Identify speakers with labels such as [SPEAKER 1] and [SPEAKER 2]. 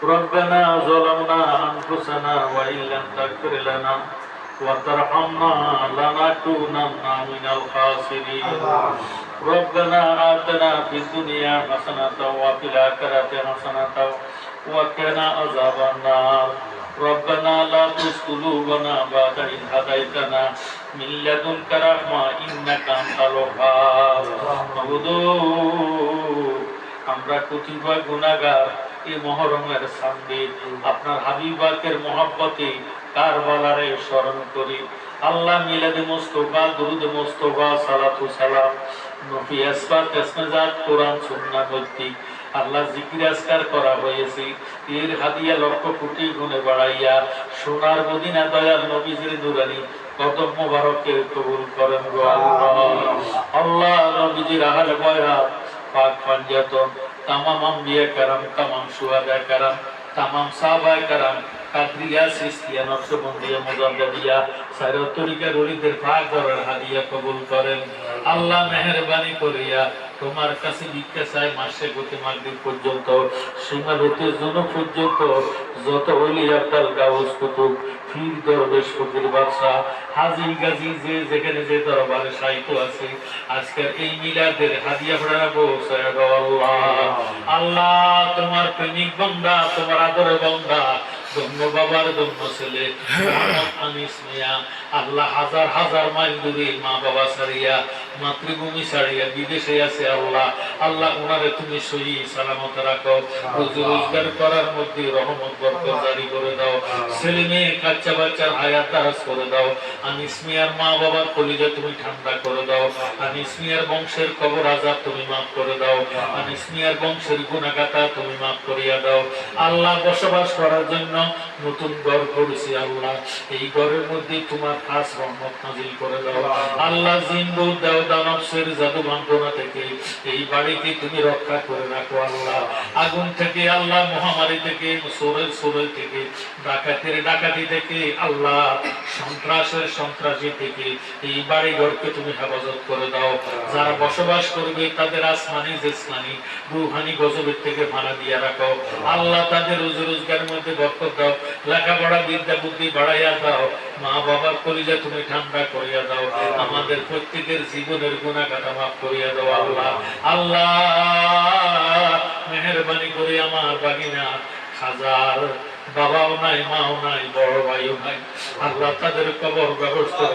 [SPEAKER 1] ربنا ظلمنا أنفسنا وإن لم تغفر لنا وترحمنا لنكونن من الخاسرين ربنا آتنا في الدنيا حسنة وفي الآخرة حسنة وقنا عذاب النار ربنا لا تزغ قلوبنا بعد إذ هديتنا من لدنك رحمة إنك أنت الوهاب আমরা কতিপয় গুনাহগার এই মহরমের সামনে আপনার হাবিবাকের মহব্বতে কারবালারে স্মরণ করি আল্লাহ মিলাদে মুস্তাফা দুরুদ মুস্তাফা সালাতু সালাম নবী আসফাত ইসমাজাত কোরআন সুন্নাহ ভিত্তিক আল্লাহ জিকির আজকার করা হয়েছে এর হাদিয়া লক্ষ কোটি গুণে বাড়াইয়া সোনার মদিনা দয়াল নবীজির নুরানি কদম মোবারকে কবুল করেন গো আল্লাহ আল্লাহ নবীজির আহলে বয়াত পাক পাঞ্জাতন तमाम अंबिया करम तमाम शुहदा करम तमाम साहबा करम कादरिया सिस्तिया नक्शबंदिया मुजाद्दिदिया सारा तरीका গরিদের পাক দরবার হাদিয়া কবুল করেন আল্লাহ মেহেরবানি করিয়া তোমার কাছে ভিক্ষা চাই মাসে গতি মাগরিব পর্যন্ত সীমাবদ্ধ জন পর্যন্ত যত ওলি আব্দাল গাউস কুতুব পীর দরবেশ ফকির বাদশা হাজী গাজী যে যেখানে যে দরবারে সাহিত্য আছে আজকের এই মিলাদের হাদিয়া বাড়াবো আল্লাহ আল্লাহ তোমার প্রেমিক বান্দা তোমার আদরের বান্দা ধন্য বাবার ধন্য ছেলে আনিস মিয়া আল্লাহ হাজার হাজার মাইল দূরে মা বাবা ছাড়িয়া মাতৃভূমি ছাড়িয়া বিদেশে আছে আল্লাহ আল্লাহ ওনারে তুমি সহি সালামত রাখো রুজি রোজগার করার মধ্যে রহমত বরকত জারি করে দাও ছেলে মেয়ে বাচ্চা বাচ্চার হায়াত দারাজ করে দাও আনিস মিয়ার মা বাবার কলিজা তুমি ঠান্ডা করে দাও আনিস মিয়ার বংশের কবর আযাব তুমি মাফ করে দাও আনিস মিয়ার বংশের গুনাহগাতা তুমি মাফ করিয়া দাও আল্লাহ বসবাস করার জন্য নতুন ঘর করেছি আল্লাহ এই ঘরের মধ্যে তোমার খাস রহমত নাযিল করে দাও আল্লাহ জিন্দু দাও দানবসের জাদু যন্ত্রণা থেকে এই বাড়িকে তুমি রক্ষা করে রাখো আল্লাহ আগুন থেকে আল্লাহ মহামারী থেকে চোরের থেকে ডাকাতি থেকে আল্লাহ সন্ত্রাসের সন্ত্রাসী থেকে এই বাড়ি ঘরকে তুমি হেফাজত করে দাও যারা বসবাস করবে তাদের আসমানি জিসমানি রূহানি গজবের থেকে ভাড়া দিয়ে রাখো আল্লাহ তাদের রুজি রোজগারের মধ্যে বরকত দাও লেখাপড়া বিদ্যা বুদ্ধি বাড়াইয়া দাও মা বাবার কলিজা তুমি ঠান্ডা করিয়া দাও আমাদের প্রত্যেকের জীবনের গুনাহগাতা মাফ করিয়া দাও আল্লাহ আল্লাহ মেহেরবানি করে আমার বাগিনা হাজার বাবাও নাই মাও নাই বড় ভাইও নাই আল্লাহ তাদের কবর ব্যবস্থা